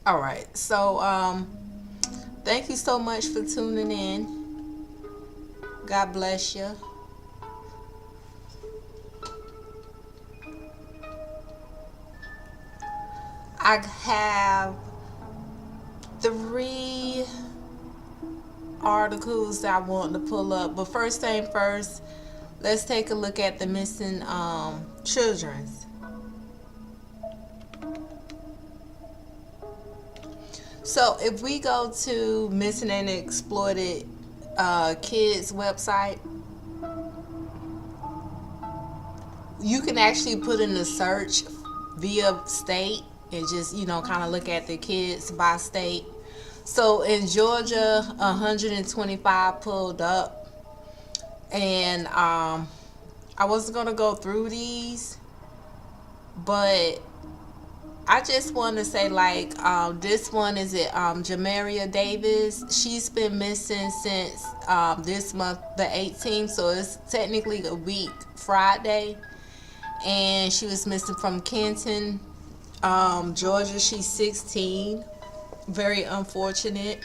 All right. So, thank you so much for tuning in. God bless you. I have three articles that I want to pull up, but first thing first, let's take a look at the missing children's. So if we go to missing and exploited kids website, you can actually put in a search via state and just kind of look at the kids by state. So in Georgia, 125 pulled up, and I wasn't gonna go through these, but I just want to say, like, this one is it, Jamaria Davis. She's been missing since this month, the 18th, so it's technically a week Friday. And she was missing from Kenton, Georgia. She's 16. Very unfortunate.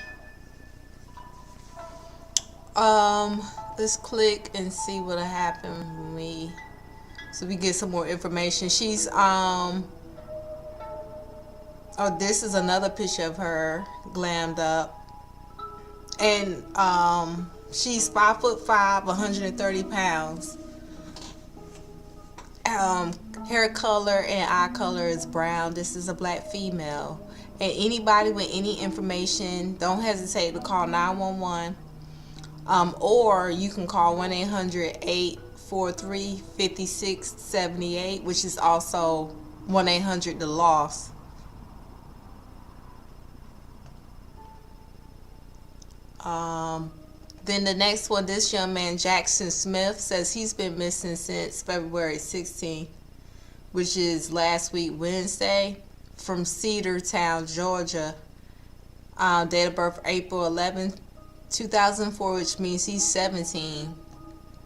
Um, let's click and see what'll happen with me, so we get some more information. She's oh, this is another picture of her glammed up, and she's 5'5", 130 pounds. Um, Hair color and eye color is brown. This is a black female. And anybody with any information, don't hesitate to call 911. Or you can call 1-800-843-5678, which is also 1-800 the lost. Um, then the next one, this young man, Jackson Smith, says he's been missing since February 16th, which is last week, Wednesday, from Cedartown, Georgia. Date of birth, April 11th, 2004, which means he's 17.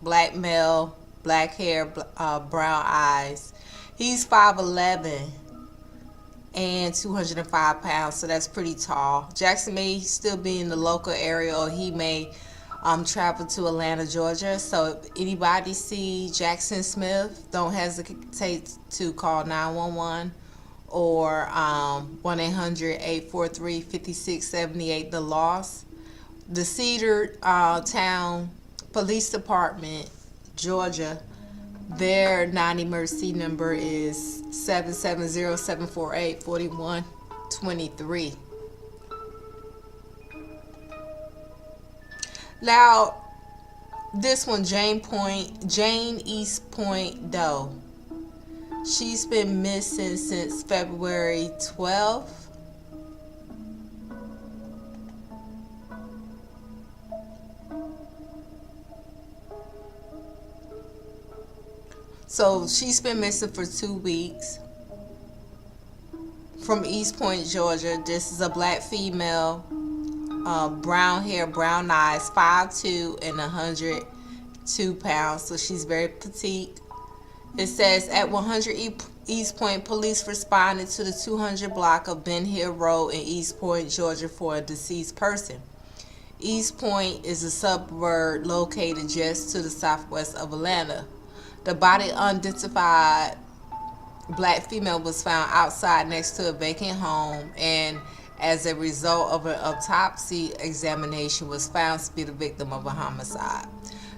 Black male, black hair, brown eyes. He's 5'11" and 205 pounds, so that's pretty tall. Jackson may still be in the local area, or he may travel to Atlanta, Georgia. So if anybody see Jackson Smith, don't hesitate to call 911 or 1-800-843-5678 the lost. The Cedar Town Police Department, Georgia, their non-emergency number is 770-748-4123. Now, this one, Jane East Point Doe. She's been missing since February 12th. So she's been missing for 2 weeks from East Point, Georgia. This is a black female, brown hair, brown eyes, 5'2" and 102 pounds. So she's very petite. It says at 100 East Point, police responded to the 200 block of Ben Hill Road in East Point, Georgia for a deceased person. East Point is a suburb located just to the southwest of Atlanta. The body, unidentified black female, was found outside next to a vacant home, and as a result of an autopsy examination, was found to be the victim of a homicide.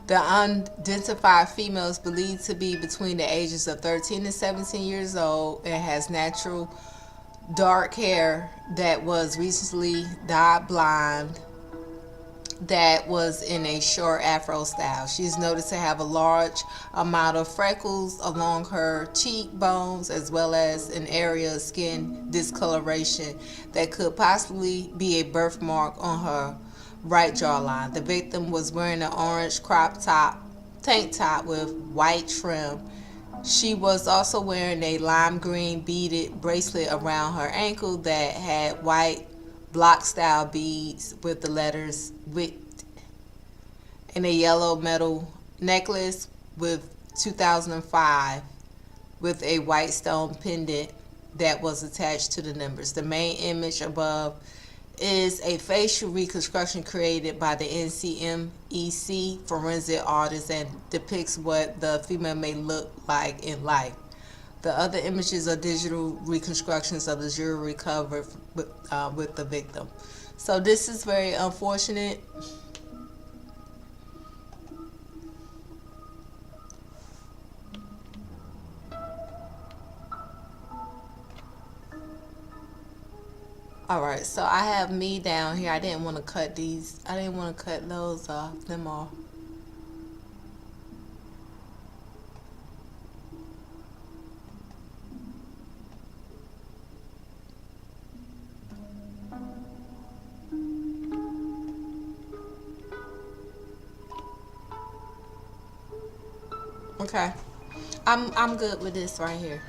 The unidentified female is believed to be between the ages of 13 and 17 years old and has natural dark hair that was recently dyed blonde, that was in a short afro style. She's noticed to have a large amount of freckles along her cheekbones, as well as an area of skin discoloration that could possibly be a birthmark on her right jawline. The victim was wearing an orange crop top, tank top with white trim. She was also wearing a lime green beaded bracelet around her ankle that had white block style beads with the letters WIT, and a yellow metal necklace with 2005 with a white stone pendant that was attached to the numbers. The main image above is a facial reconstruction created by the NCMEC forensic artist and depicts what the female may look like in life. The other images are digital reconstructions of the jewelry recovered with the victim. So this is very unfortunate. All right, so I have me down here. I didn't want to cut these. I didn't want to cut those off, them off. Okay, I'm good with this right here.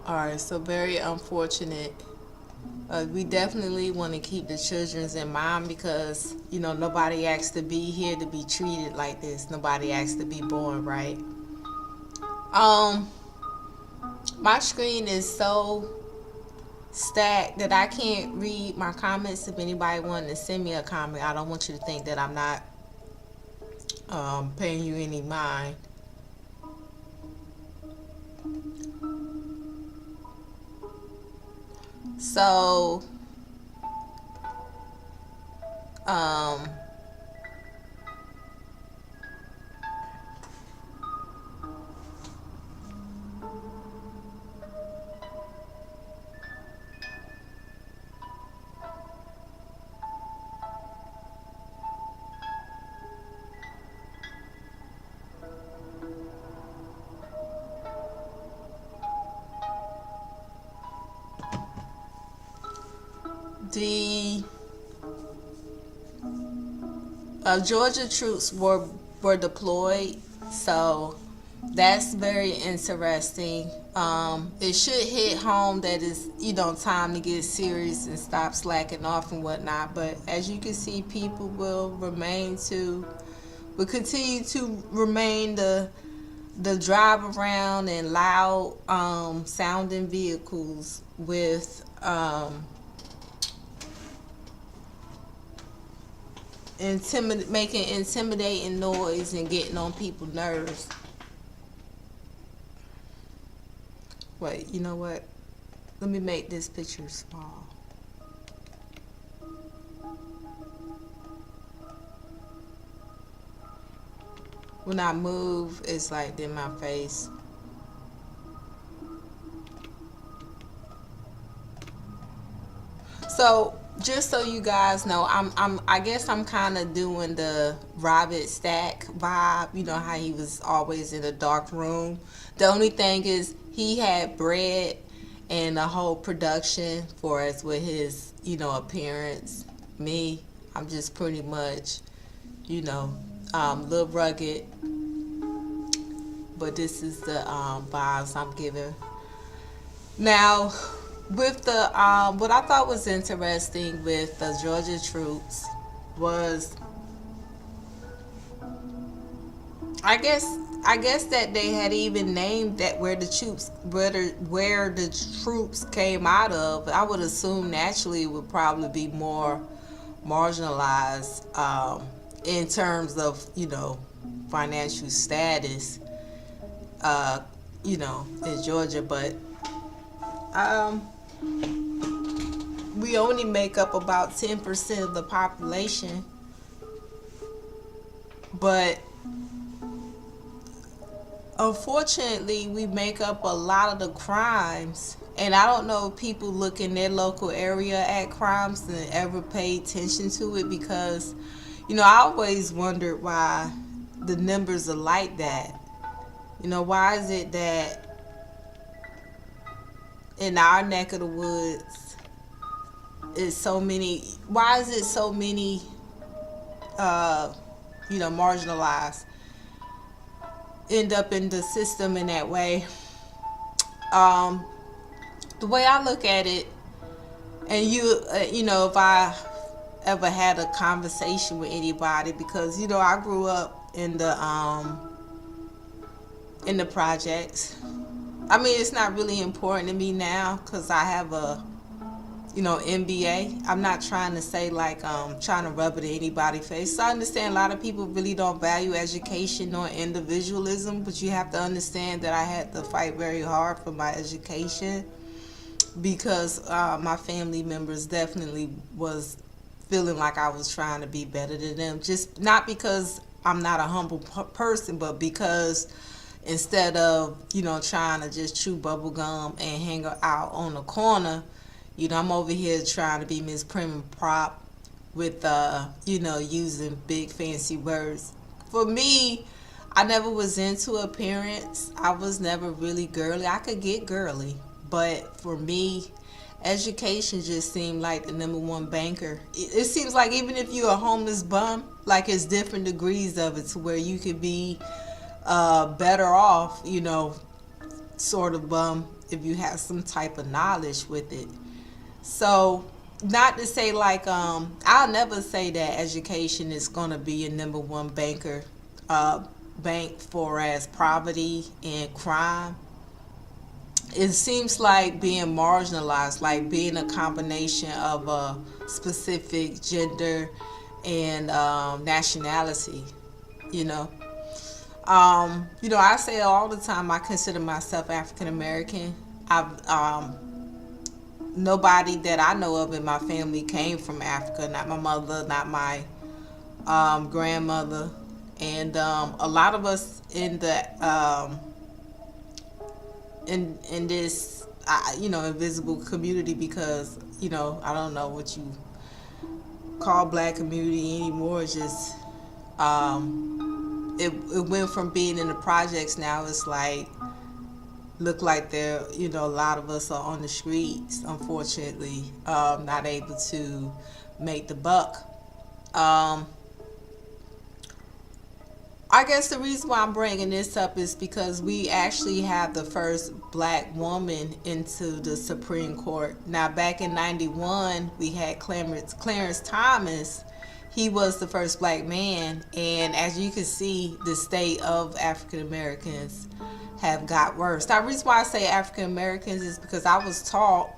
All right, so very unfortunate. We definitely want to keep the children's in mind because nobody asked to be here to be treated like this. Nobody asked to be born, right? Um, my screen is so stacked that I can't read my comments. If anybody wanted to send me a comment, I don't want you to think that I'm not paying you any mind. So, um, the Georgia troops were deployed, so that's very interesting. It should hit home that it's time to get serious and stop slacking off and whatnot. But as you can see, people will continue to remain the drive around in loud sounding vehicles with making intimidating noise and getting on people's nerves. Wait, you know what? Let me make this picture small. When I move, it's like in my face. So just so you guys know, I guess I'm kind of doing the Robert Stack vibe. You know how he was always in a dark room. The only thing is he had bread and the whole production for us with his appearance. Me, I'm just pretty much little rugged, but this is the vibes I'm giving. Now, with the what I thought was interesting with the Georgia troops was, I guess that they had even named that where the troops came out of. I would assume naturally it would probably be more marginalized in terms of financial status, in Georgia, but um, we only make up about 10% of the population, but unfortunately we make up a lot of the crimes. And I don't know if people look in their local area at crimes and ever pay attention to it, because I always wondered why the numbers are like that. Why is it that in our neck of the woods is so many? Why is it so many? Uh, marginalized end up in the system in that way. Um, the way I look at it, and if I ever had a conversation with anybody, because I grew up in the projects. I mean, it's not really important to me now because I have a MBA. I'm not trying to say like trying to rub it in anybody's face. So I understand a lot of people really don't value education or individualism, but you have to understand that I had to fight very hard for my education because my family members definitely was feeling like I was trying to be better than them. Just not because I'm not a humble person, but because instead of trying to just chew bubble gum and hang out on the corner, I'm over here trying to be Miss Prim and Prop with using big fancy words. For me, I never was into appearance. I was never really girly. I could get girly, but for me, education just seemed like the number one banker. It seems like even if you're a homeless bum, like it's different degrees of it to where you could be better off, sort of bum if you have some type of knowledge with it. So, not to say like I'll never say that education is gonna be a number one bank for as poverty and crime. It seems like being marginalized, like being a combination of a specific gender and nationality. You know, I say all the time I consider myself African American. I've Nobody that I know of in my family came from Africa. Not my mother, not my grandmother, and a lot of us in the in this invisible community, because I don't know what you call black community anymore. It's just it went from being in the projects. Now it's like look like there a lot of us are on the streets, unfortunately, not able to make the buck. um, I guess the reason why I'm bringing this up is because we actually have the first black woman into the Supreme Court. Now, back in '91, we had Clarence Thomas. He was the first black man, and as you can see, the state of African Americans have got worse. Now, the reason why I say African Americans is because I was taught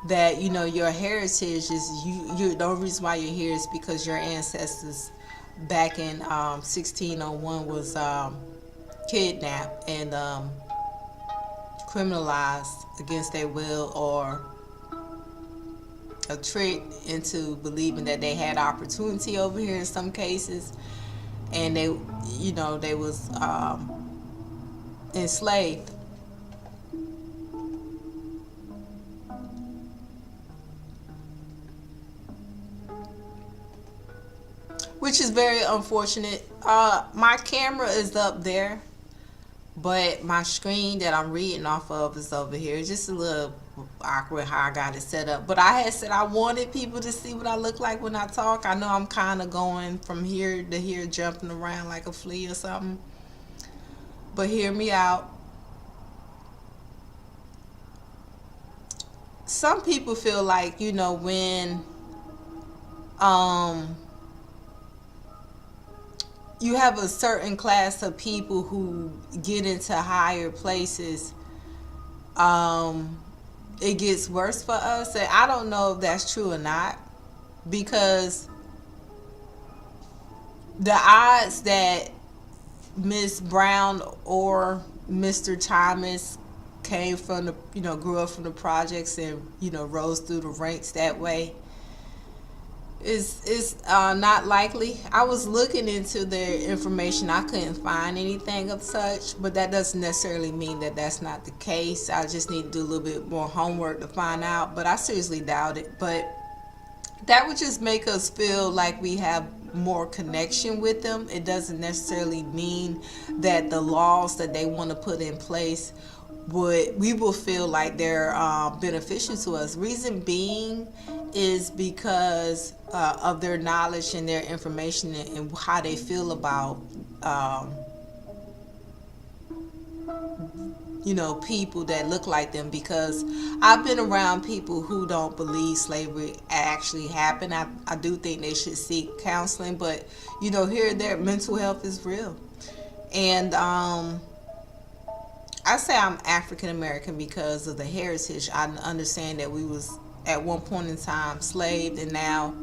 that your heritage is you. The only reason why you're here is because your ancestors back in 1601 was kidnapped and criminalized against their will, or a trick into believing that they had opportunity over here in some cases, and they was enslaved. Which is very unfortunate. My camera is up there, but my screen that I'm reading off of is over here. It's just a little awkward how I got it set up. But I had said I wanted people to see what I look like when I talk. I know I'm kind of going from here to here, jumping around like a flea or something. But hear me out. Some people feel like, when um you have a certain class of people who get into higher places, it gets worse for us. And I don't know if that's true or not, because the odds that Miss Brown or Mr. Thomas came from the grew up from the projects and rose through the ranks that way is not likely. I was looking into their information. I couldn't find anything of such, but that doesn't necessarily mean that that's not the case. I just need to do a little bit more homework to find out, but I seriously doubt it. But that would just make us feel like we have more connection with them. It doesn't necessarily mean that the laws that they want to put in place we will feel like they're beneficial to us. Reason being is because of their knowledge and their information and how they feel about um, people that look like them, because I've been around people who don't believe slavery actually happened. I do think they should seek counseling, but here their mental health is real. And I say I'm African American because of the heritage. I understand that we was at one point in time slaved, and now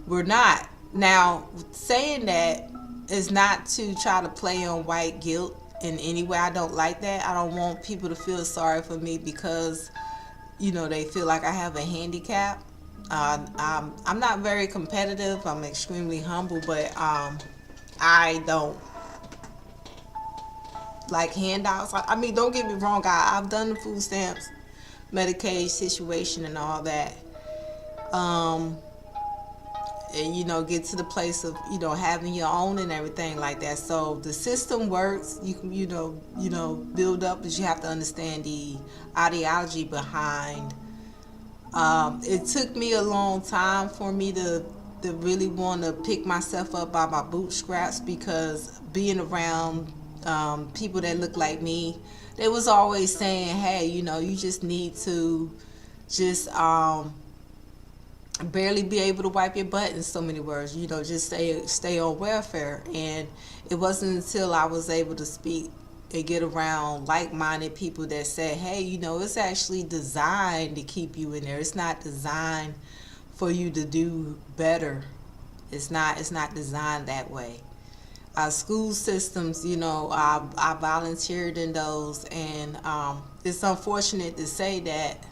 we're not. Now, saying that is not to try to play on white guilt in any way. I don't like that. I don't want people to feel sorry for me because they feel like I have a handicap. I'm not very competitive. I'm extremely humble, but I don't like handouts. I mean, don't get me wrong. I've done the food stamps, Medicaid situation, and all that. Um, and get to the place of having your own and everything like that. So the system works. You can build up, but you have to understand the ideology behind. It took me a long time for me to really want to pick myself up by my bootstraps, because being around people that look like me, they was always saying, hey, you just need to just barely be able to wipe your butt, in so many words, just stay on welfare. And it wasn't until I was able to speak and get around like-minded people that said, hey, it's actually designed to keep you in there. It's not designed for you to do better. It's not designed that way. School systems, I volunteered in those, and it's unfortunate to say that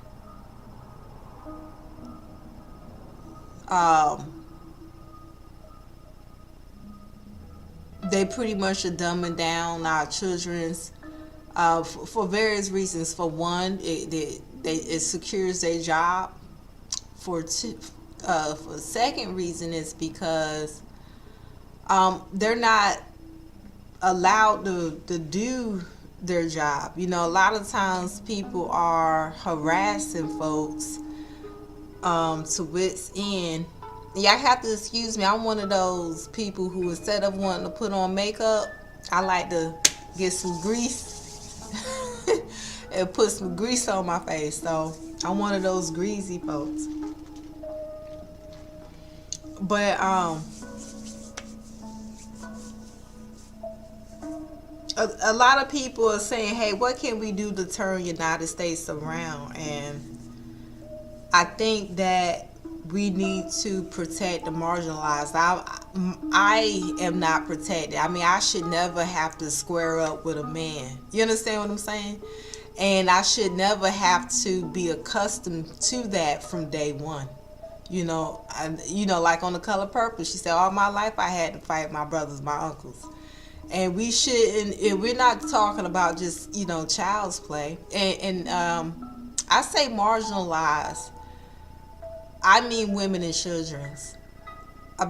they pretty much are dumbing down our children's for various reasons. For one, it secures their job. For the second reason is because they're not allowed to do their job. A lot of times people are harassing folks to wits end. Y'all have to excuse me. I'm one of those people who, instead of wanting to put on makeup, I like to get some grease and put some grease on my face. So I'm one of those greasy folks. But a lot of people are saying, hey, what can we do to turn United States around? And I think that we need to protect the marginalized. I am not protected. I mean, I should never have to square up with a man. You understand what I'm saying? And I should never have to be accustomed to that from day one. Like on The Color Purple, she said, all my life I had to fight my brothers, my uncles. And we shouldn't, and we're not talking about just, child's play. And I say marginalized, I mean women and children's.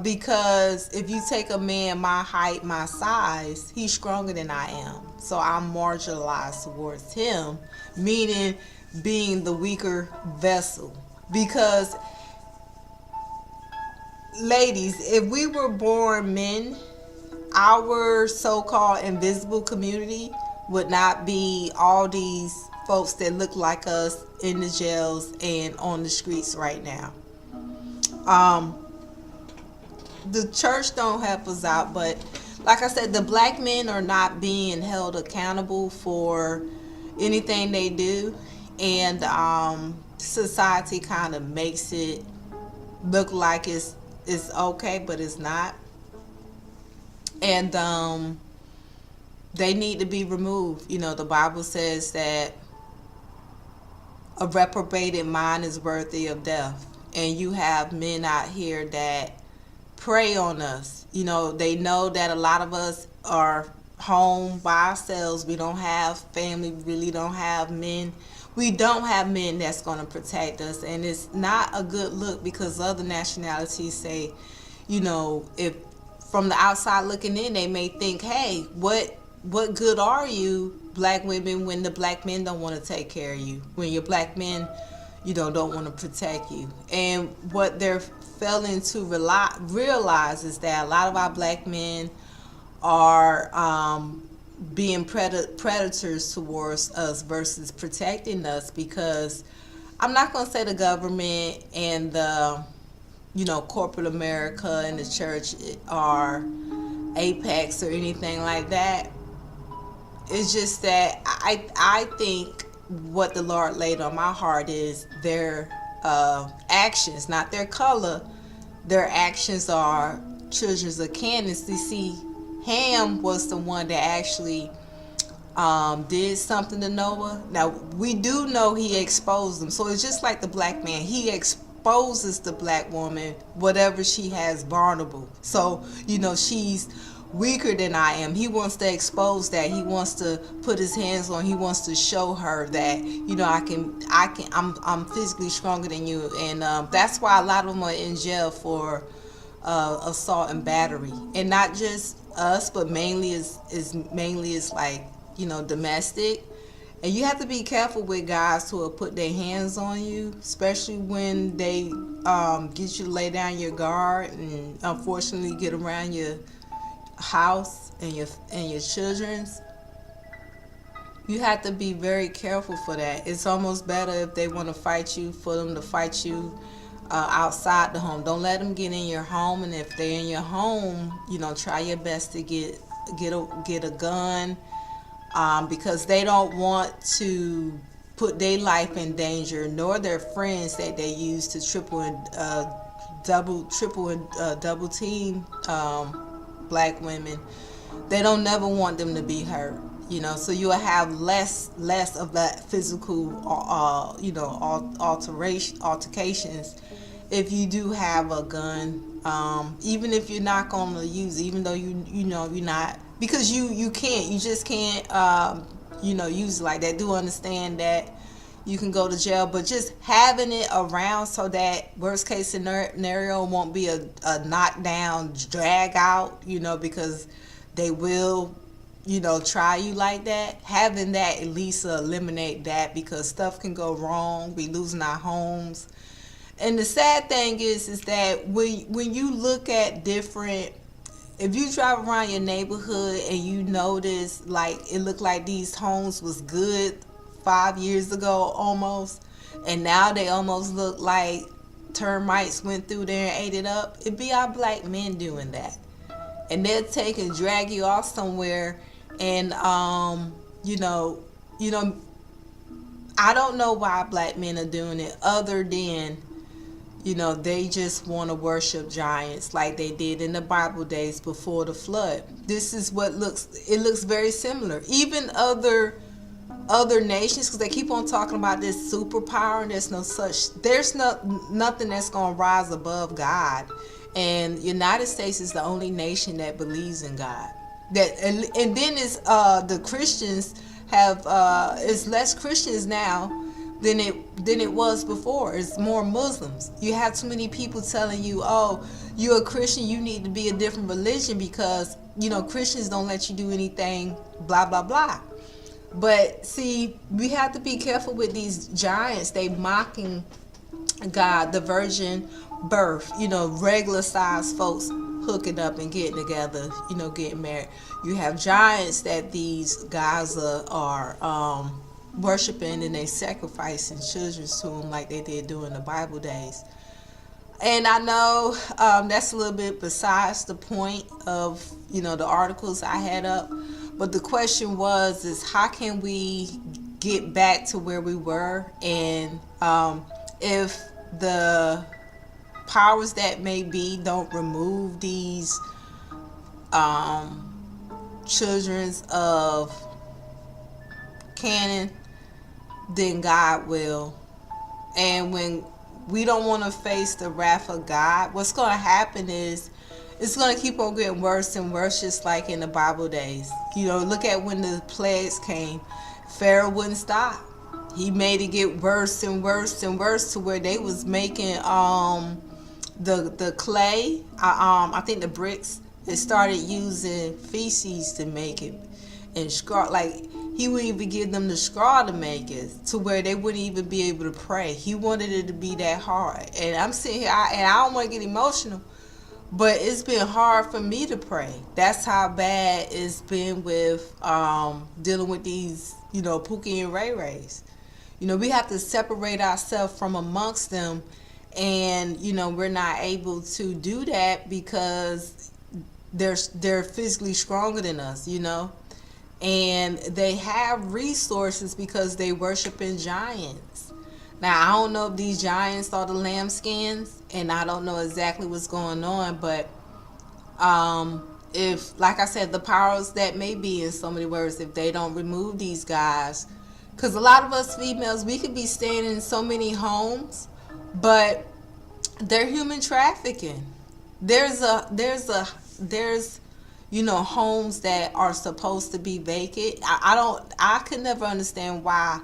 Because if you take a man my height, my size, he's stronger than I am. So I'm marginalized towards him, meaning being the weaker vessel. Because, ladies, if we were born men, our so-called invisible community would not be all these folks that look like us in the jails and on the streets right now. The church don't help us out, but like I said, the black men are not being held accountable for anything they do, and society kind of makes it look like it's okay, but it's not. And they need to be removed. The Bible says that a reprobated mind is worthy of death. And you have men out here that prey on us. They know that a lot of us are home by ourselves. We don't have family. We really don't have men. We don't have men that's going to protect us. And it's not a good look, because other nationalities say, if from the outside looking in, they may think, hey, what good are you, black women, when the black men don't want to take care of you, when your black men, don't want to protect you. And what they're failing to realize is that a lot of our black men are being predators towards us versus protecting us, because I'm not going to say the government and the corporate America and the church are apex or anything like that. It's just that I think what the Lord laid on my heart is their actions, not their color. Their actions are children of Candace. You see, Ham was the one that actually did something to Noah. Now, we do know he exposed them. So it's just like the black man. He exposes the black woman, whatever she has vulnerable. So, she's weaker than I am. He wants to expose that. He wants to put his hands on. He wants to show her that, I'm physically stronger than you. And that's why a lot of them are in jail for assault and battery. And not just us, but mainly is like, domestic. And you have to be careful with guys who will put their hands on you, especially when they get you to lay down your guard and unfortunately get around your house and your children's. You have to be very careful for that. It's almost better if they want to fight you, for them to fight you outside the home. Don't let them get in your home. And if they're in your home, try your best to get a gun, because they don't want to put their life in danger, nor their friends that they use to triple and double team black women. They don't never want them to be hurt. So you'll have less of that physical altercations if you do have a gun, even if you're not going to use it, even though you're not, because you just can't use it like that. Do understand that you can go to jail, but just having it around so that worst case scenario won't be a knockdown, drag out, because they will try you like that. Having that at least eliminate that, because stuff can go wrong. We losing our homes. And the sad thing is that when you look at different, if you drive around your neighborhood and you notice, like, it looked like these homes was good 5 years ago almost, and now they almost look like termites went through there and ate it up, it'd be our black men doing that. And they'll take and drag you off somewhere. And I don't know why black men are doing it, other than they just want to worship giants like they did in the Bible days before the flood. This is what looks very similar. Even other nations, because they keep on talking about this superpower, and there's nothing that's going to rise above God. And United States is the only nation that believes in God. And then it's the Christians have it's less Christians now than it was before. It's more Muslims. You have too many people telling you, oh, you're a Christian, you need to be a different religion because Christians don't let you do anything, blah blah blah. But see, we have to be careful with these giants. They mocking God, the virgin birth, regular size folks hooking up and getting together, getting married. You have giants that these guys are worshiping, and they sacrificing children to them like they did during the Bible days. And I know that's a little bit besides the point of the articles I had up, but the question is how can we get back to where we were? And if the powers that may be don't remove these children of Canaan, then God will. And when we don't want to face the wrath of God, what's going to happen is it's going to keep on getting worse and worse, just like in the Bible days. Look at when the plagues came. Pharaoh wouldn't stop. He made it get worse and worse and worse to where they was making the clay, I think the bricks It started using feces to make it, and straw. Like he would even give them the straw to make it, to where they wouldn't even be able to pray. He wanted it to be that hard. And I'm sitting here, and I don't want to get emotional, but it's been hard for me to pray. That's how bad it's been with dealing with these, Pookie and Ray Rays. We have to separate ourselves from amongst them, and we're not able to do that because they're physically stronger than us. And they have resources because they worship in giants. Now I don't know if these giants are the lambskins, and I don't know exactly what's going on, but if, like I said, the powers that may be, in so many words, if they don't remove these guys, because a lot of us females, we could be staying in so many homes, but they're human trafficking. There's homes that are supposed to be vacant. I could never understand why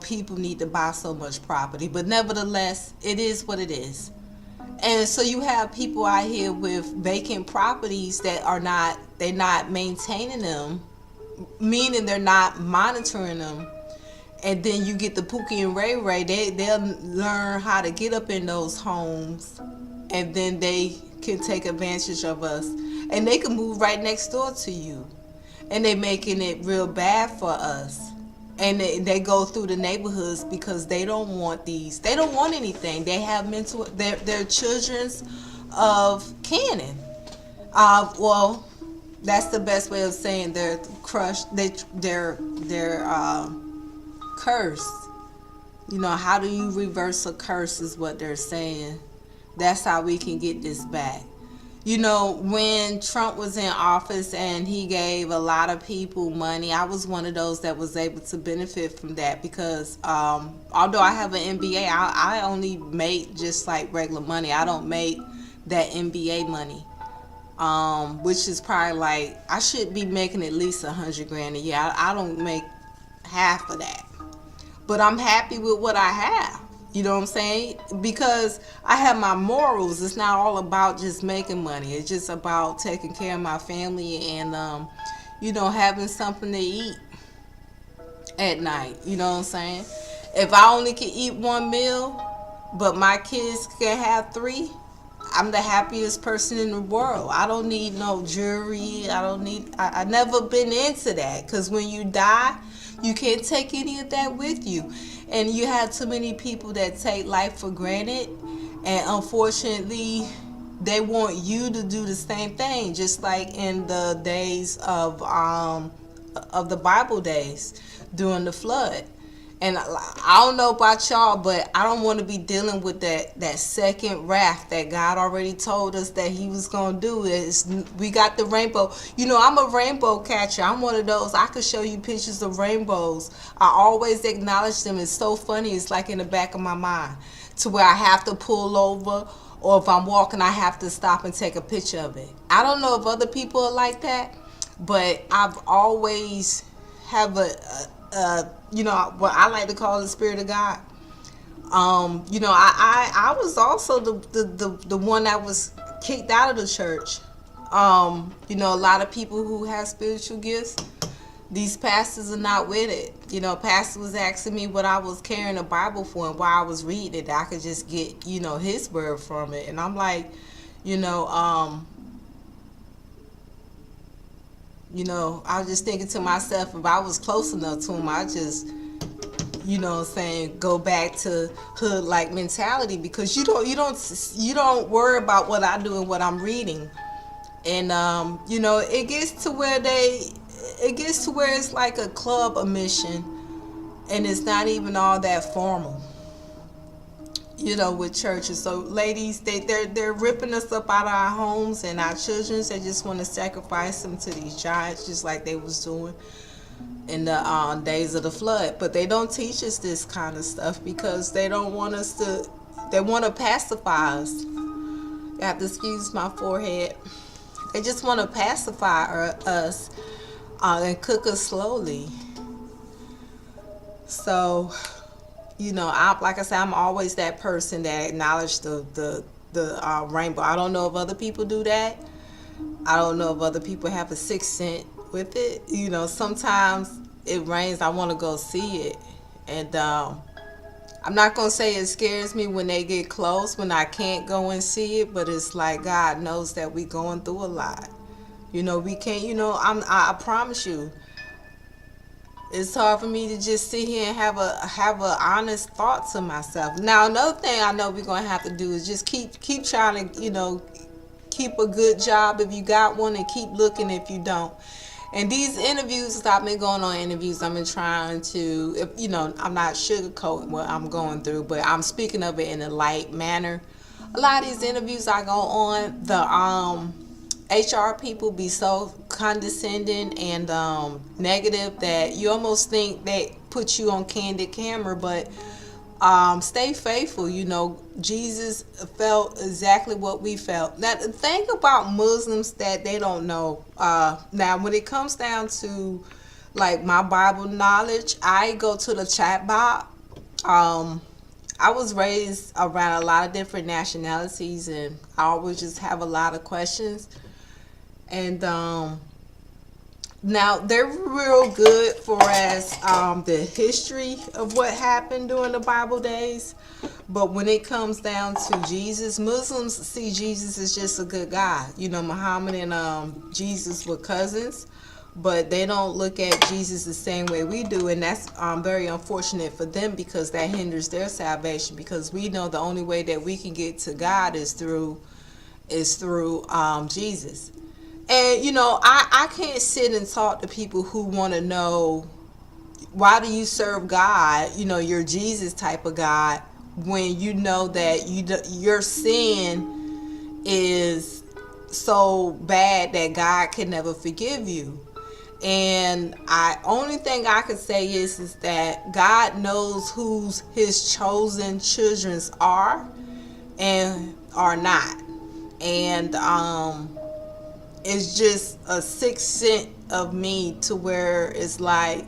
people need to buy so much property, but nevertheless, it is what it is. And so you have people out here with vacant properties that they're not maintaining them, meaning they're not monitoring them. And then you get the Pookie and Ray Ray, they'll learn how to get up in those homes, and then they can take advantage of us. And they can move right next door to you. And they're making it real bad for us. And they go through the neighborhoods because they don't want they don't want anything. They have they're children's of Canaan. Well, that's the best way of saying they're crushed. They're cursed. How do you reverse a curse is what they're saying. That's how we can get this back. When Trump was in office and he gave a lot of people money, I was one of those that was able to benefit from that because although I have an MBA, I only make just like regular money. I don't make that MBA money, which is probably like, I should be making at least $100,000 a year. I don't make half of that, but I'm happy with what I have. You know what I'm saying? Because I have my morals. It's not all about just making money. It's just about taking care of my family and, having something to eat at night. You know what I'm saying? If I only can eat one meal, but my kids can have 3, I'm the happiest person in the world. I don't need no jewelry. I never been into that, because when you die, you can't take any of that with you. And you have too many people that take life for granted, and unfortunately they want you to do the same thing, just like in the days of the Bible days during the flood. And I don't know about y'all, but I don't want to be dealing with that second wrath that God already told us that he was going to do. We got the rainbow. I'm a rainbow catcher. I'm one of those. I could show you pictures of rainbows. I always acknowledge them. It's so funny. It's like in the back of my mind, to where I have to pull over, or if I'm walking, I have to stop and take a picture of it. I don't know if other people are like that, but I've always have what I like to call the Spirit of God. I was also the one that was kicked out of the church. A lot of people who have spiritual gifts, these pastors are not with it. Pastor was asking me what I was carrying a Bible for and why I was reading it. I could just get, his word from it. And I'm like, I was just thinking to myself, if I was close enough to him, I just, go back to hood like mentality, because you don't worry about what I do and what I'm reading. And it gets to where it's like a club, a mission, and it's not even all that formal. With churches. So ladies, they're ripping us up out of our homes and our children. They just want to sacrifice them to these giants, just like they was doing in the days of the flood. But they don't teach us this kind of stuff because they don't want us to. They want to pacify us. You have to excuse my forehead. They just want to pacify us and cook us slowly. So, like I said, I'm always that person that acknowledge the rainbow. I don't know if other people do that, I don't know if other people have a sixth sense with it. Sometimes it rains, I want to go see it. And I'm not going to say it scares me when they get close, when I can't go and see it, but it's like God knows that we going through a lot. We can't, I promise you, it's hard for me to just sit here and have a honest thought to myself. Now, another thing I know we're going to have to do is just keep trying to, keep a good job if you got one, and keep looking if you don't. And these interviews, I've been going on interviews. I've been trying to, I'm not sugarcoating what I'm going through, but I'm speaking of it in a light manner. A lot of these interviews I go on, the HR people be so condescending and negative that you almost think they put you on candid camera, but stay faithful. Jesus felt exactly what we felt. Now, the thing about Muslims that they don't know, now when it comes down to like my Bible knowledge, I go to the chat box. I was raised around a lot of different nationalities, and I always just have a lot of questions. And now they're real good for as the history of what happened during the Bible days, but when it comes down to Jesus, Muslims see Jesus as just a good guy. Muhammad and Jesus were cousins, but they don't look at Jesus the same way we do, and that's very unfortunate for them, because that hinders their salvation. Because we know the only way that we can get to God is through Jesus. And I can't sit and talk to people who want to know, why do you serve God, your Jesus type of God, when you know that your sin is so bad that God can never forgive you. And only thing I could say is that God knows who's his chosen children are and are not. And it's just a sixth sense of me, to where it's like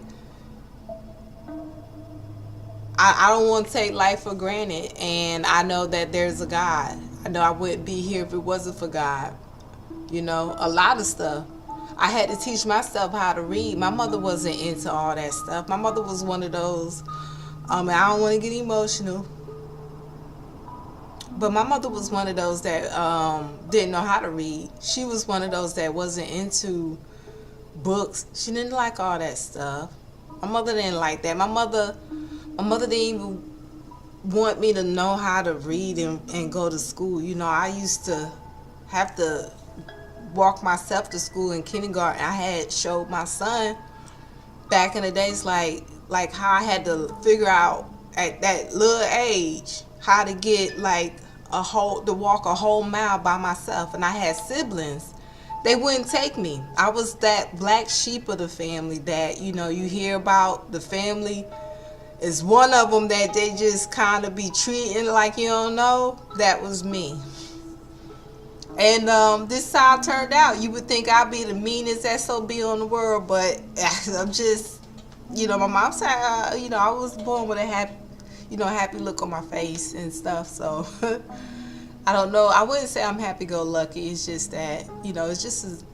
I don't want to take life for granted, and I know that there's a God. I know I wouldn't be here if it wasn't for God. A lot of stuff I had to teach myself how to read. My mother wasn't into all that stuff. My mother was one of those, I don't want to get emotional, but my mother was one of those that didn't know how to read. She was one of those that wasn't into books. She didn't like all that stuff. My mother didn't like that. My mother didn't even want me to know how to read and go to school. I used to have to walk myself to school in kindergarten. I had showed my son back in the days, like how I had to figure out at that little age how to get like to walk a whole mile by myself. And I had siblings. They wouldn't take me. I was that black sheep of the family that, you hear about. The family is one of them that they just kind of be treating like you don't know. That was me. And this is how it turned out. You would think I'd be the meanest SOB on the world, but I'm just, my mom said, I was born with a happy look on my face and stuff. So I don't know. I wouldn't say I'm happy-go-lucky. It's just that, it's just,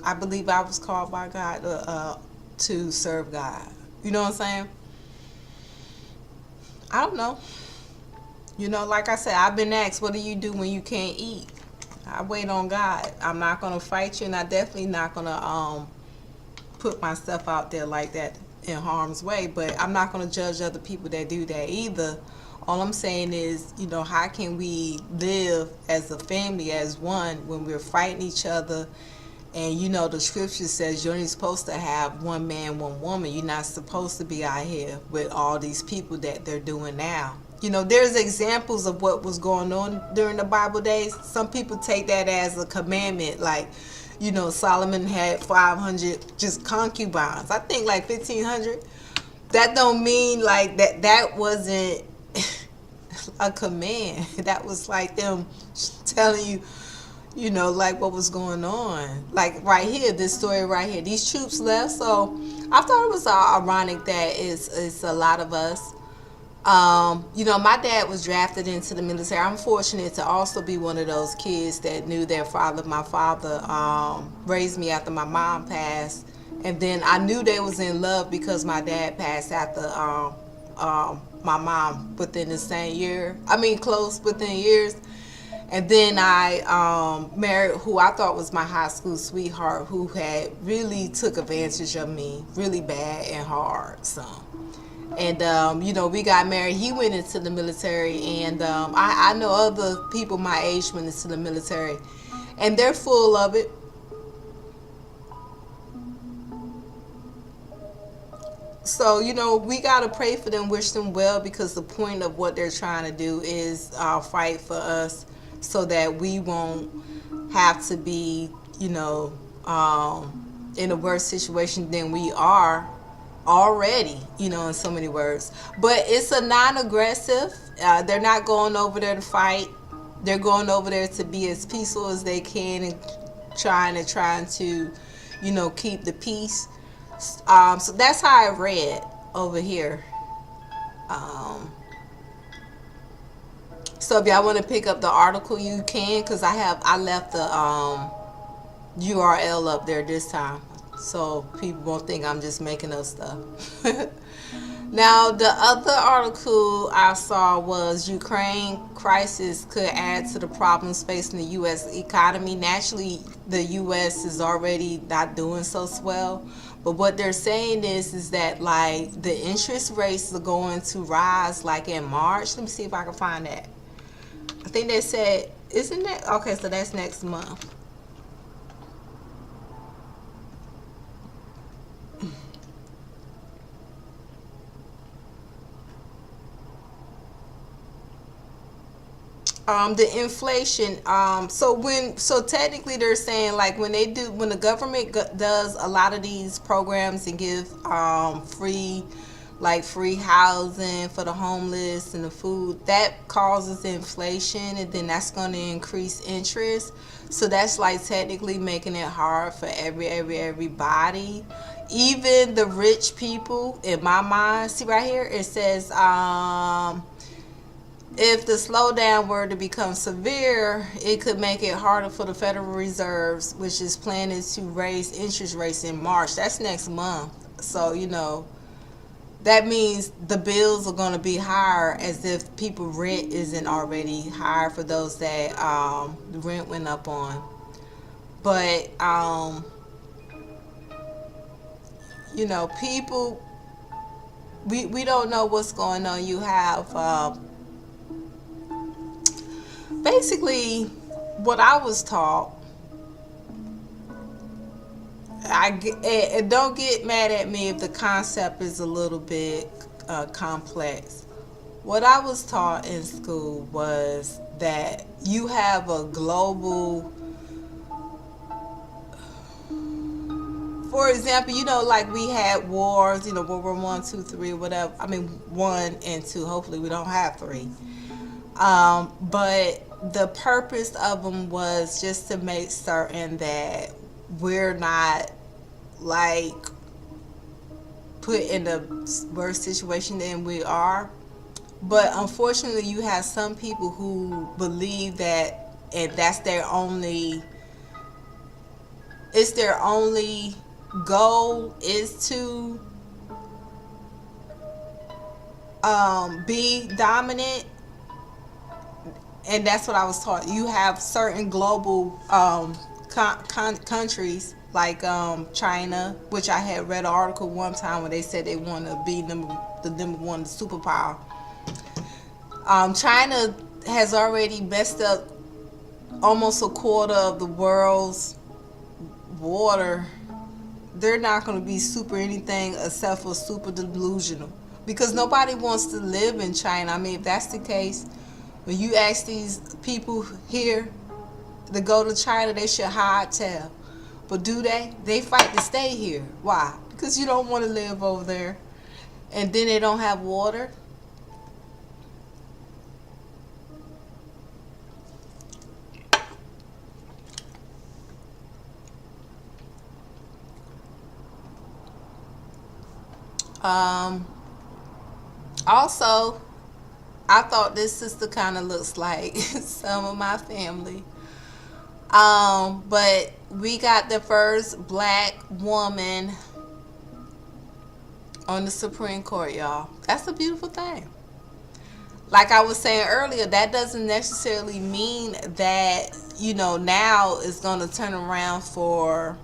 I believe I was called by God to serve God. You know what I'm saying? I don't know. Like I said, I've been asked, what do you do when you can't eat? I wait on God. I'm not going to fight you, and I definitely not going to put myself out there like that in harm's way. But I'm not going to judge other people that do that either. All I'm saying is, how can we live as a family, as one, when we're fighting each other? And the scripture says you're only supposed to have one man, one woman. You're not supposed to be out here with all these people that they're doing now. There's examples of what was going on during the Bible days. Some people take that as a commandment, like, Solomon had 500 just concubines. I think like 1,500. That don't mean like that wasn't a command. That was like them telling you, like what was going on. Like right here, this story right here. These troops left, so I thought it was ironic that it's a lot of us My dad was drafted into the military. I'm fortunate to also be one of those kids that knew their father. My father raised me after my mom passed, and then I knew they was in love because my dad passed after my mom within the same year. I mean, close within years. And then I married who I thought was my high school sweetheart, who had really took advantage of me, really bad and hard. So. And we got married. He went into the military, and I know other people my age went into the military, and they're full of it. So we gotta pray for them, wish them well, because the point of what they're trying to do is fight for us, so that we won't have to be, in a worse situation than we are already, in so many words. But it's a non-aggressive. They're not going over there to fight. They're going over there to be as peaceful as they can, and trying to, keep the peace. So that's how I read over here. Um, so if y'all want to pick up the article, you can, because I left the URL up there this time, so people won't think I'm just making up stuff. Now, the other article I saw was Ukraine crisis could add to the problems facing the U.S. economy. Naturally, the U.S. is already not doing so well, but what they're saying is that like the interest rates are going to rise like in March. Let me see if I can find that. I think they said, isn't that okay? So that's next month. The inflation. So technically they're saying like when the government does a lot of these programs and give free housing for the homeless and the food, that causes inflation, and then that's going to increase interest. So that's like technically making it hard for everybody, even the rich people. In my mind, see right here, it says if the slowdown were to become severe, it could make it harder for the Federal Reserves, which is planning to raise interest rates in March. That's next month. So, that means the bills are going to be higher, as if people rent isn't already higher for those that the rent went up on. But, people, we don't know what's going on. You have basically what I was taught. And don't get mad at me if the concept is a little bit complex. What I was taught in school was that you have a global, for example, like we had wars, World War One, Two, Three, whatever. I mean, one and two. Hopefully, we don't have three. But the purpose of them was just to make certain that we're not like put in a worse situation than we are. But unfortunately, you have some people who believe that, and that's their only goal is to be dominant. And that's what I was taught. You have certain global countries like China, which I had read an article one time where they said they want to be the number one superpower. China has already messed up almost a quarter of the world's water. They're not going to be super anything except for super delusional, because nobody wants to live in China. I mean, if that's the case, when you ask these people here to go to China, they should hightail. But do they? They fight to stay here. Why? Because you don't want to live over there. And then they don't have water. Um, Also, I thought this sister kind of looks like some of my family. But we got the first black woman on the Supreme Court, y'all. That's a beautiful thing. Like I was saying earlier, that doesn't necessarily mean that, now it's going to turn around for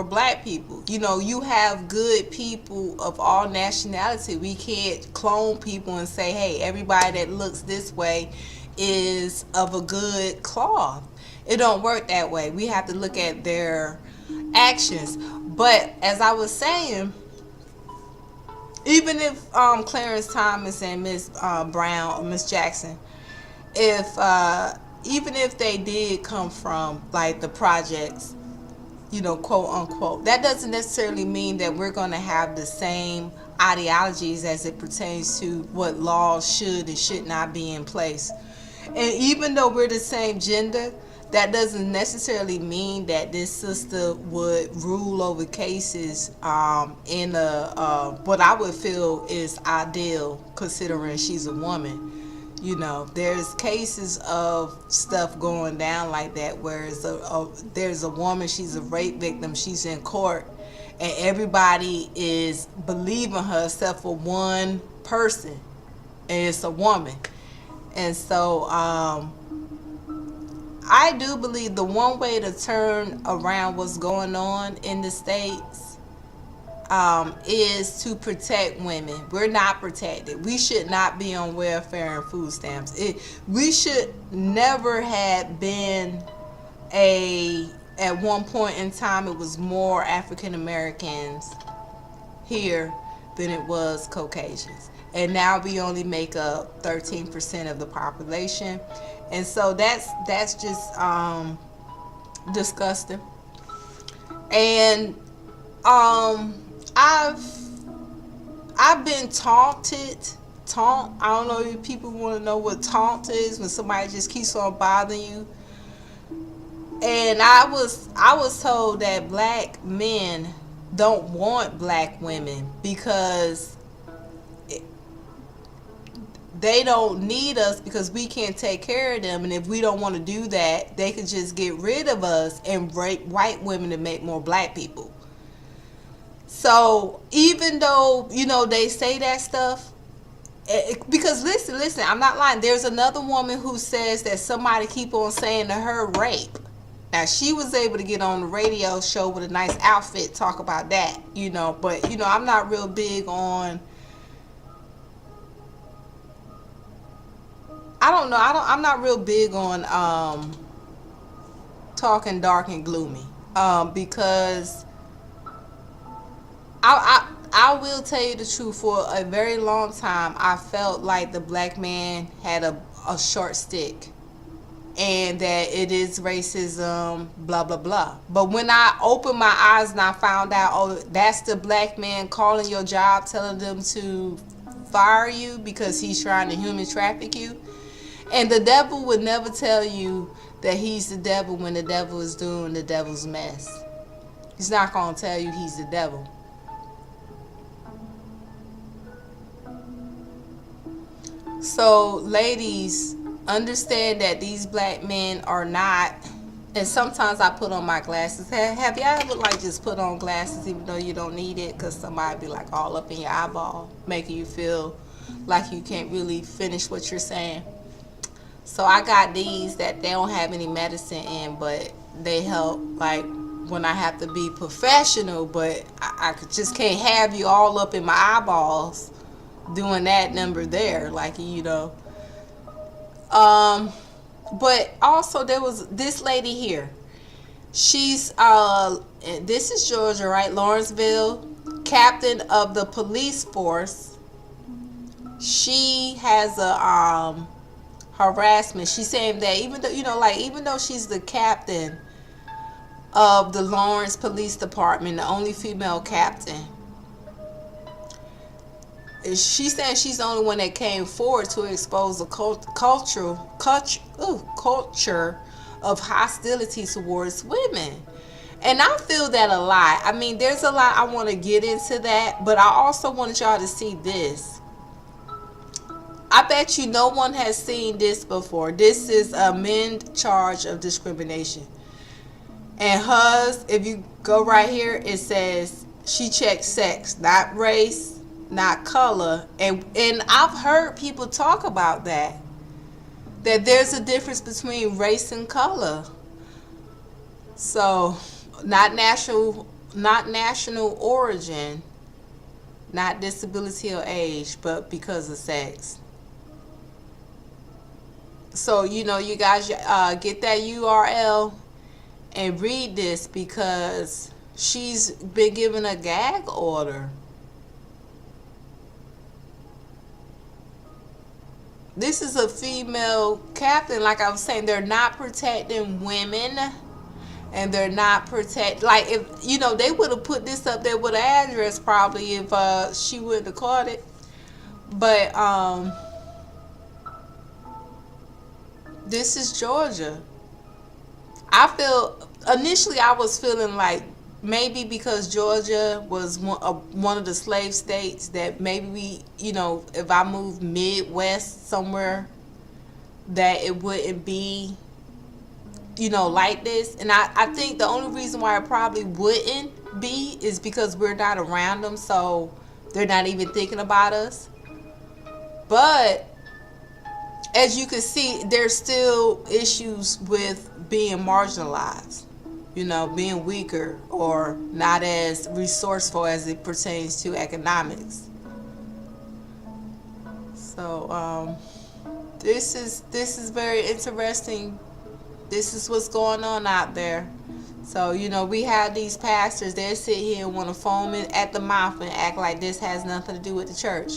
black people. You have good people of all nationality. We can't clone people and say, hey, everybody that looks this way is of a good cloth. It don't work that way. We have to look at their actions. But as I was saying, even if Clarence Thomas and Miss Brown, Miss Jackson, if even if they did come from like the projects, quote unquote, that doesn't necessarily mean that we're going to have the same ideologies as it pertains to what laws should and should not be in place. And even though we're the same gender, that doesn't necessarily mean that this sister would rule over cases in a what I would feel is ideal, considering she's a woman. There's cases of stuff going down like that where there's a woman, she's a rape victim, she's in court, and everybody is believing her except for one person, and it's a woman. And so I do believe the one way to turn around what's going on in the States is to protect women. We're not protected. We should not be on welfare and food stamps. We should never have been at one point in time, it was more African Americans here than it was Caucasians. And now we only make up 13% of the population. And so that's just disgusting. And I've been taunted. I don't know if people want to know what taunt is, when somebody just keeps on bothering you. And I was told that black men don't want black women because they don't need us, because we can't take care of them. And if we don't want to do that, they could just get rid of us and rape white women to make more black people. So even though, they say that stuff, because listen, I'm not lying. There's another woman who says that somebody keep on saying to her rape. Now, she was able to get on the radio show with a nice outfit, talk about that, But, I'm not real big on, I don't know, I'm not real big on talking dark and gloomy. Because I will tell you the truth. For a very long time, I felt like the black man had a short stick, and that it is racism, blah, blah, blah. But when I opened my eyes and I found out, oh, that's the black man calling your job, telling them to fire you because he's trying to human traffic you. And the devil would never tell you that he's the devil when the devil is doing the devil's mess. He's not going to tell you he's the devil. So, ladies, understand that these black men are not, and sometimes I put on my glasses. Have y'all ever just put on glasses even though you don't need it, because somebody be all up in your eyeball, making you feel like you can't really finish what you're saying? So I got these that they don't have any medicine in, but they help when I have to be professional, but I just can't have you all up in my eyeballs doing that number there, but also there was this lady here. She's this is Georgia, right? Lawrenceville, captain of the police force. She has a harassment. She's saying that even though even though she's the captain of the Lawrence Police Department, the only female captain, she's saying she's the only one that came forward to expose the culture of hostility towards women. And I feel that a lot. I mean, there's a lot I want to get into that, but I also wanted y'all to see this. I bet you no one has seen this before. This is a men charge of discrimination. And hers, if you go right here, it says she checked sex, not race, not color. And I've heard people talk about that. That there's a difference between race and color. So not national origin, not disability or age, but because of sex. So you guys get that URL and read this because she's been given a gag order. This is a female captain. Like I was saying, they're not protecting women, and they're not protect. Like, if they would have put this up there with an address probably if she wouldn't have caught it. But this is Georgia. Initially I was feeling like maybe because Georgia was one of the slave states, that maybe if I moved Midwest somewhere, that it wouldn't be like this. And I think the only reason why it probably wouldn't be is because we're not around them, so they're not even thinking about us. But as you can see, there's still issues with being marginalized, being weaker or not as resourceful as it pertains to economics. So this is very interesting. This is what's going on out there. So we have these pastors. They sit here and want to foam it at the mouth and act like this has nothing to do with the church.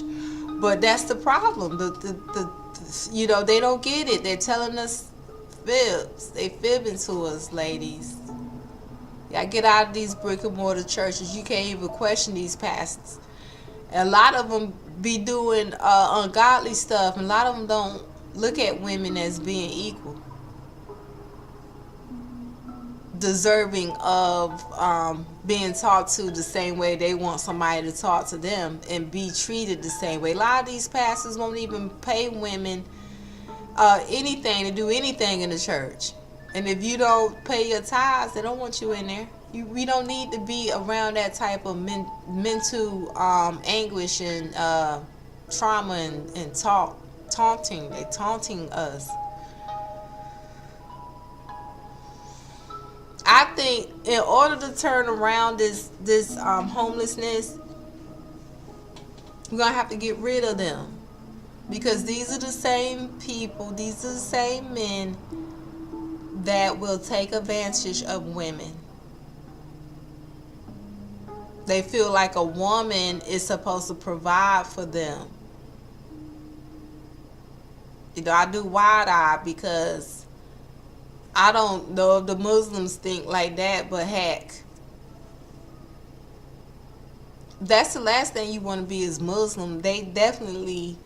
But that's the problem. They don't get it. They're telling us fibs. They fibbing to us, ladies. Y'all get out of these brick and mortar churches. You can't even question these pastors. And a lot of them be doing ungodly stuff, and a lot of them don't look at women as being equal, deserving of being talked to the same way they want somebody to talk to them and be treated the same way. A lot of these pastors won't even pay women anything to do anything in the church. And if you don't pay your tithes, they don't want you in there. We don't need to be around that type of mental anguish and trauma and taunting. They taunting us. I think in order to turn around this homelessness, we're gonna have to get rid of them, because these are the same people, these are the same men that will take advantage of women. They feel like a woman is supposed to provide for them. I do wide eye because I don't know if the Muslims think like that, but heck, that's the last thing you want to be is Muslim. They definitely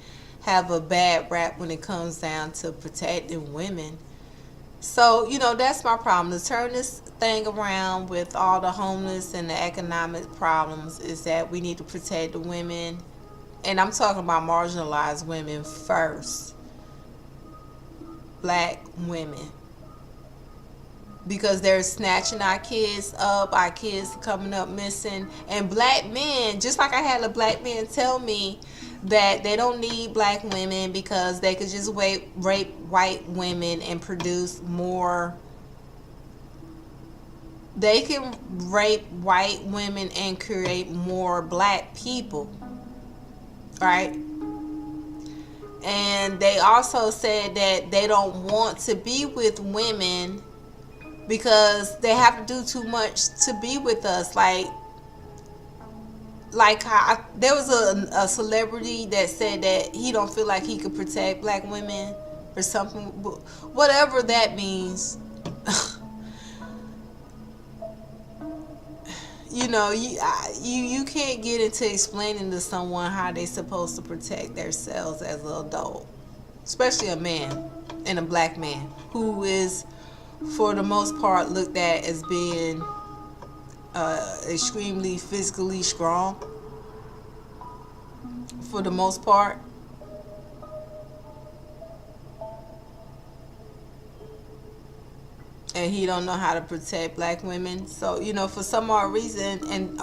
have a bad rap when it comes down to protecting women. So, that's my problem. To turn this thing around with all the homeless and the economic problems is that we need to protect the women. And I'm talking about marginalized women first. Black women. Because they're snatching our kids up, our kids coming up missing. And black men, just like I had a black man tell me that they don't need black women because they could just rape white women and produce more. They can rape white women and create more black people, right? And they also said that they don't want to be with women because they have to do too much to be with us. Like how there was a celebrity that said that he don't feel like he could protect black women or something, whatever that means. You can't get into explaining to someone how they're supposed to protect themselves as an adult, especially a man and a black man who is, for the most part, looked at as being extremely physically strong, for the most part. and he don't know how to protect black women. So for some odd reason, and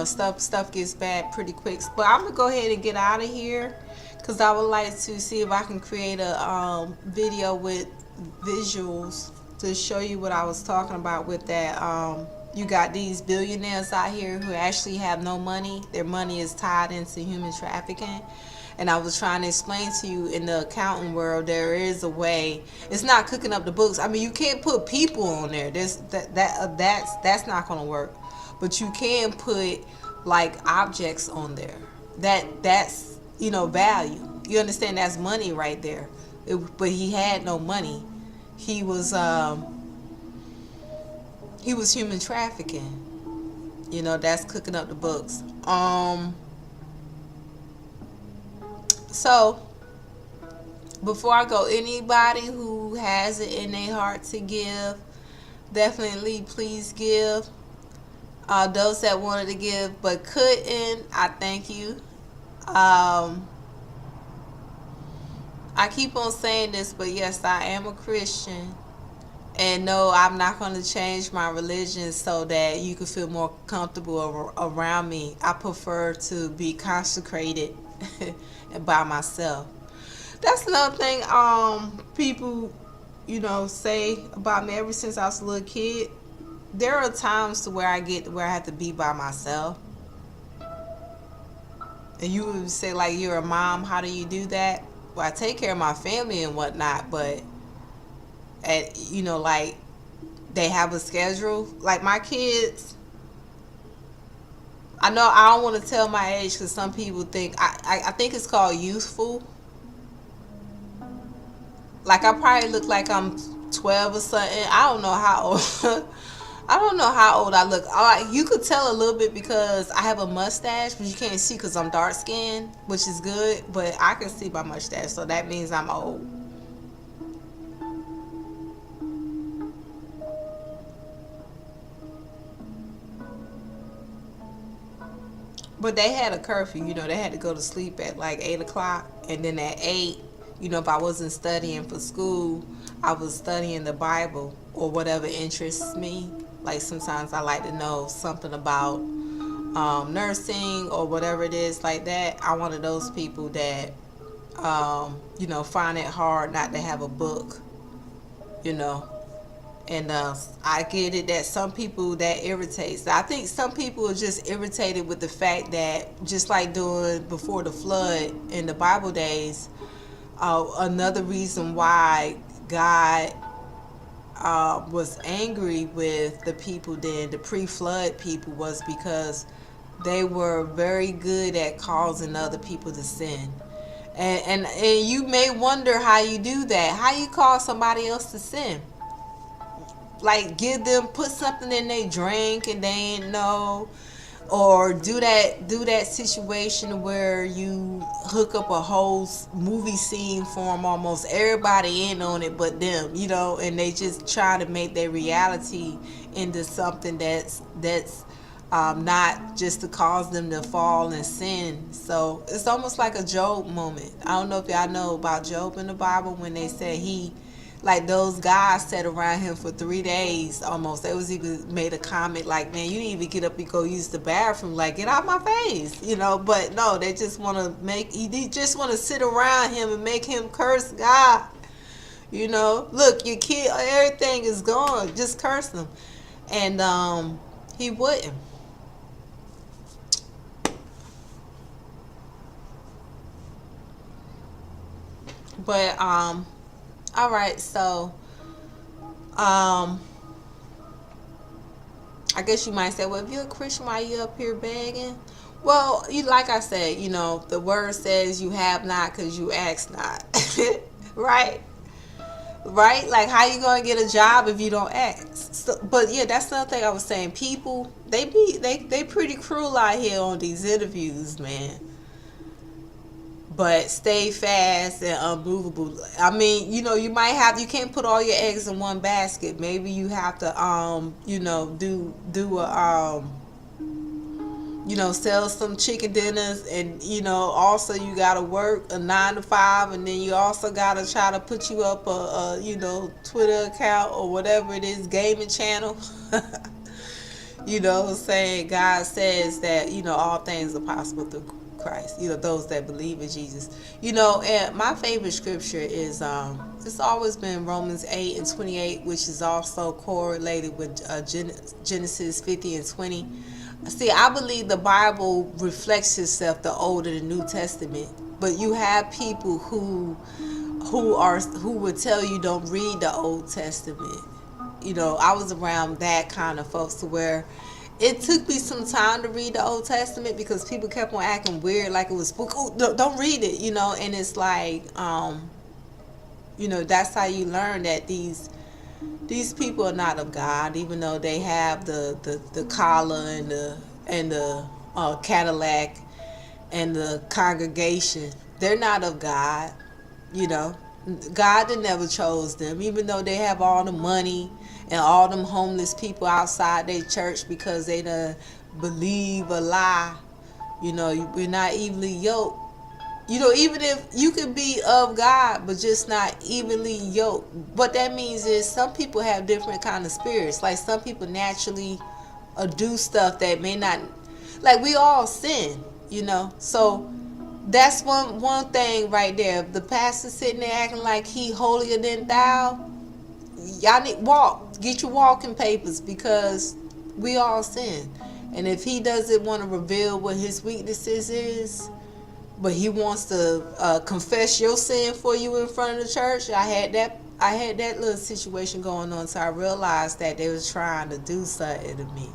stuff gets bad pretty quick. But I'm gonna go ahead and get out of here because I would like to see if I can create a video with visuals to show you what I was talking about with that. You got these billionaires out here who actually have no money. Their money is tied into human trafficking. And I was trying to explain to you, in the accounting world, there is a way. It's not cooking up the books. I mean, you can't put people on there. That's not going to work. But you can put like objects on there. That's value. You understand? That's money right there. But he had no money. He was human trafficking. That's cooking up the books. So, before I go, anybody who has it in their heart to give, definitely please give. Those that wanted to give but couldn't, I thank you. I keep on saying this, but yes, I am a Christian. And no, I'm not going to change my religion so that you can feel more comfortable around me. I prefer to be consecrated by myself. That's another thing people say about me ever since I was a little kid. There are times to where I have to be by myself. And you would say, like, you're a mom, how do you do that? Well, I take care of my family and whatnot, but like, they have a schedule. Like my kids, I know I don't want to tell my age because some people think I think it's called youthful. Like I probably look like I'm 12 or something. I don't know how old. I don't know how old I look. You could tell a little bit because I have a mustache, but you can't see because I'm dark skinned, which is good. But I can see my mustache, so that means I'm old. But they had a curfew, they had to go to sleep at like 8 o'clock. And then at 8, if I wasn't studying for school, I was studying the Bible or whatever interests me. Like sometimes I like to know something about nursing or whatever it is like that. I'm one of those people that, find it hard not to have a book, And I get it that some people that irritates. I think some people are just irritated with the fact that, just like doing before the flood in the Bible days, another reason why God was angry with the people then, the pre-flood people, was because they were very good at causing other people to sin. And you may wonder how you do that. How you cause somebody else to sin? Like put something in their drink and they ain't know, or do that situation where you hook up a whole movie scene for them, almost everybody in on it but them, and they just try to make their reality into something that's not just to cause them to fall and sin. So it's almost like a Job moment. I don't know if y'all know about Job in the Bible, when they said like those guys sat around him for 3 days almost. They was even made a comment like, man, you didn't even get up and go use the bathroom. Like, get out my face, But no, they just want to sit around him and make him curse God. Look, your kid, everything is gone. Just curse him. And he wouldn't. But all right, so I guess you might say, well, if you're a Christian, why are you up here begging? Well, like I said, the word says you have not because you ask not. Right? Like, how you gonna get a job if you don't ask? So, but yeah, that's another thing I was saying. People, they pretty cruel out here on these interviews, man. But stay fast and unmovable. I mean, you can't put all your eggs in one basket. Maybe you have to, do a sell some chicken dinners, and also you gotta work a 9 to 5, and then you also gotta try to put you up a Twitter account or whatever it is, gaming channel. Saying God says that all things are possible through Christ, those that believe in Jesus. And my favorite scripture is it's always been Romans 8:28, which is also correlated with Genesis 50:20. See, I believe the Bible reflects itself, the Old and the New Testament. But you have people who would tell you don't read the Old Testament. I was around that kind of folks to where it took me some time to read the Old Testament because people kept on acting weird, like it was spook. Oh, don't read it, and it's like, that's how you learn that these people are not of God, even though they have the collar and the Cadillac and the congregation. They're not of God, you know. God that never chose them, even though they have all the money and all them homeless people outside their church because they done believe a lie. We're not evenly yoked. Even if you could be of God, but just not evenly yoked. What that means is some people have different kind of spirits. Like some people naturally do stuff that may not, like we all sin. So that's one thing right there. If the pastor sitting there acting like he holier than thou, y'all need get your walking papers because we all sin. And if he doesn't want to reveal what his weaknesses is, but he wants to confess your sin for you in front of the church. I had that little situation going on, so I realized that they was trying to do something to me.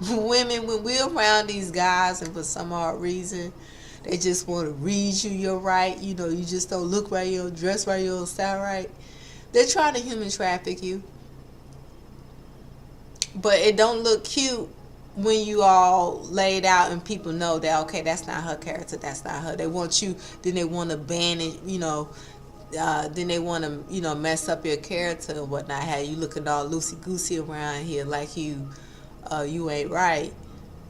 Women, when we're around these guys, and for some odd reason, they just want to read you your right. You just don't look right, you don't dress right, you don't sound right. They're trying to human traffic you, but it don't look cute when you all laid out and people know that, okay, that's not her character, that's not her. They want you, then they want to ban it, then they want to, mess up your character and whatnot. How you looking all loosey goosey around here like you ain't right.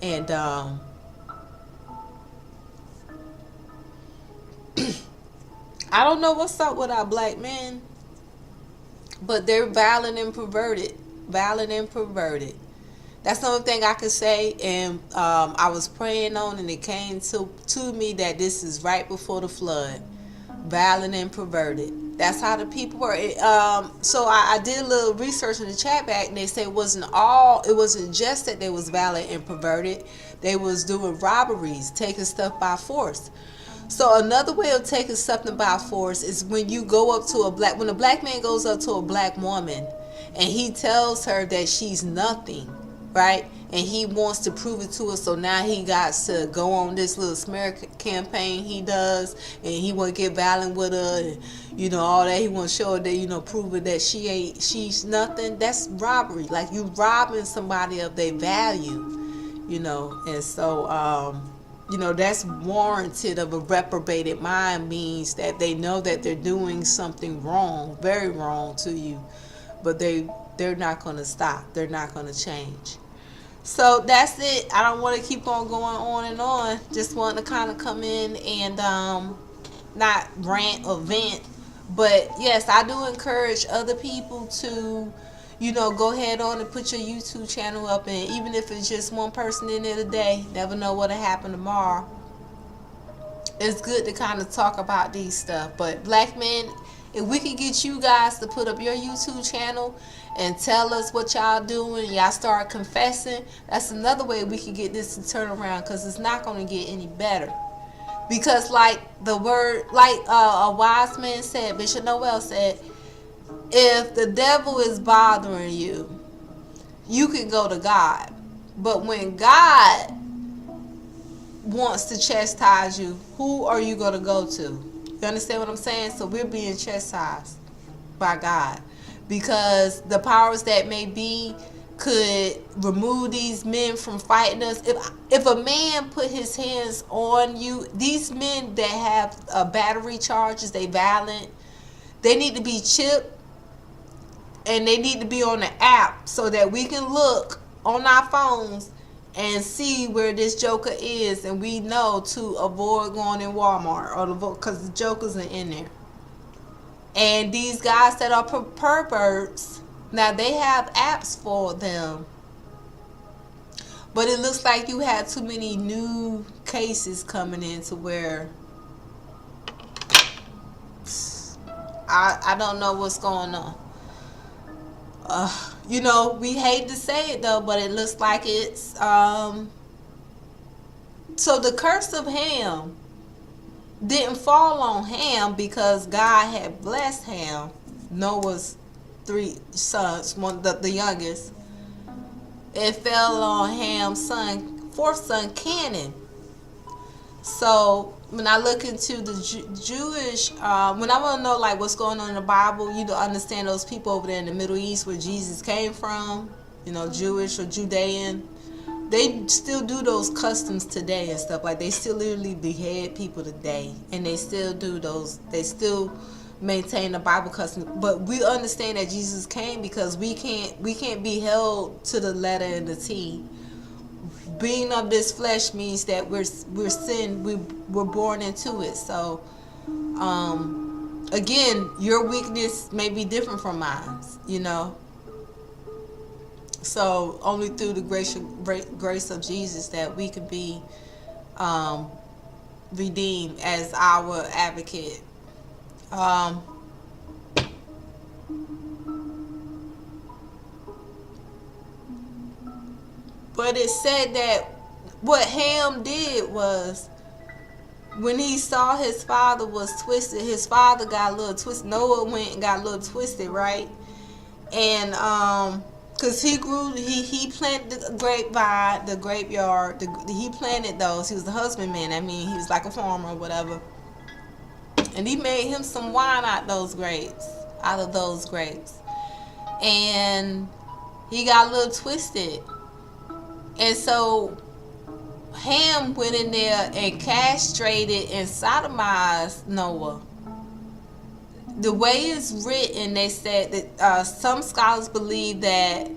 And I don't know what's up with our black men, but they're violent and perverted. Violent and perverted. That's the only thing I could say. And I was praying on, and it came to me that this is right before the flood. Violent and perverted. That's how the people were. So I did a little research in the chat back, and they said it wasn't just that they was violent and perverted. They was doing robberies, taking stuff by force. So another way of taking something by force is when you go up to when a black man goes up to a black woman and he tells her that she's nothing, right? And he wants to prove it to her, so now he got to go on this little smear campaign he does, and he want to get violent with her, and all that. He want to show her that, prove her that she's nothing. That's robbery. Like you robbing somebody of their value, and so that's warranted of a reprobated mind, means that they know that they're doing something wrong, very wrong to you, but they're not going to stop. They're not going to change. So that's it. I don't want to keep on going on and on. Just want to kind of come in and not rant or vent. But yes, I do encourage other people to, go ahead on and put your YouTube channel up. And even if it's just one person in there today, never know what'll happen tomorrow. It's good to kind of talk about these stuff. But black men, if we can get you guys to put up your YouTube channel and tell us what y'all doing, y'all start confessing, that's another way we can get this to turn around, because it's not going to get any better. Because like a wise man said, Bishop Noel said, if the devil is bothering you, you can go to God. But when God wants to chastise you, who are you going to go to? You understand what I'm saying? So we're being chastised by God, because the powers that may be could remove these men from fighting us. If a man put his hands on you, these men that have battery charges, they violent, they need to be chipped, and they need to be on the app so that we can look on our phones and see where this joker is, and we know to avoid going in Walmart or because the jokers are in there. And these guys that are perverts, now they have apps for them, but it looks like you had too many new cases coming in to where I don't know what's going on. We hate to say it though, but it looks like it's so the curse of Ham didn't fall on Ham because God had blessed Ham, Noah's three sons, the youngest. It fell on Ham's son, fourth son, Canaan. So when I look into the Jewish, when I want to know like what's going on in the Bible, you to understand those people over there in the Middle East where Jesus came from, Jewish or Judean, they still do those customs today and stuff. Like they still literally behead people today, and they still do those. They still maintain the Bible custom. But we understand that Jesus came because we can't be held to the letter and the T. Being of this flesh means that we're sin. We're born into it. So, again, your weakness may be different from mine. So only through the grace of Jesus that we can be redeemed as our advocate. But it said that what Ham did was when he saw his father was twisted, his father got a little twisted. Noah went and got a little twisted, right? And because he planted the grapevine, the grapeyard, he planted those. He was the husbandman. I mean, he was like a farmer or whatever. And he made him some wine out of those grapes. And he got a little twisted. And so Ham went in there and castrated and sodomized Noah. The way it's written, they said that some scholars believe that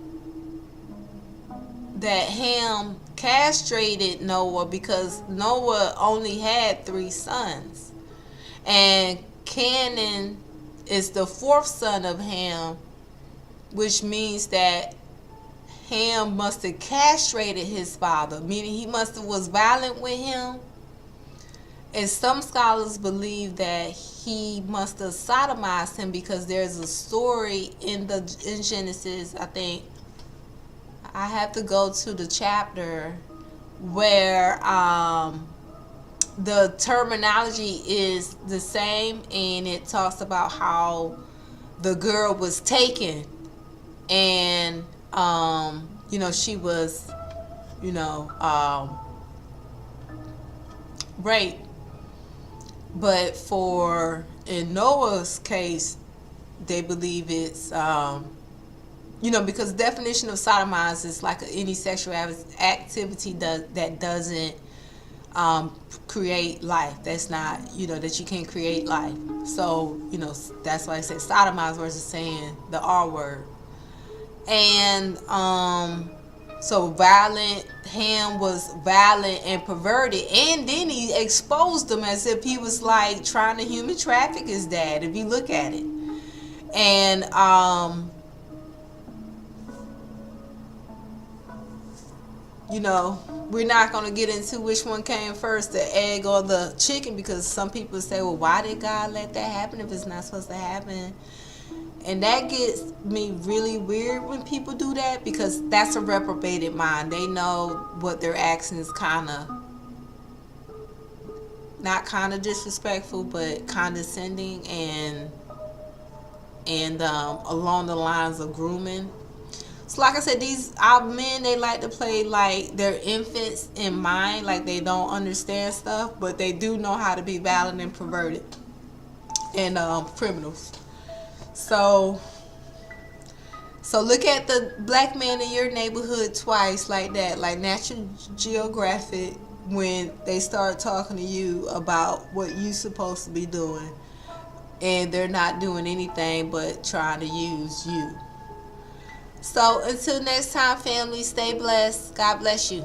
Ham castrated Noah because Noah only had 3 sons. And Canaan is the 4th son of Ham, which means that Ham must have castrated his father, meaning he must have was violent with him. And some scholars believe that he must have sodomized him because there's a story in Genesis, I think. I have to go to the chapter where the terminology is the same, and it talks about how the girl was taken and she was raped. But in Noah's case, they believe it's because the definition of sodomize is like any sexual activity that doesn't create life. That's not that you can't create life. So that's why I say sodomize versus saying the R word. And so violent, Ham was violent and perverted, and then he exposed them as if he was like trying to human traffic his dad, if you look at it. And we're not going to get into which one came first, the egg or the chicken, because some people say, well, why did God let that happen if it's not supposed to happen? And that gets me really weird when people do that, because that's a reprobated mind. They know what they're asking is not kind of disrespectful, but condescending and along the lines of grooming. So like I said, our men, they like to play like they're infants in mind, like they don't understand stuff, but they do know how to be violent and perverted and criminals. So look at the black man in your neighborhood twice like that, like National Geographic, when they start talking to you about what you're supposed to be doing, and they're not doing anything but trying to use you. So until next time, family, stay blessed. God bless you.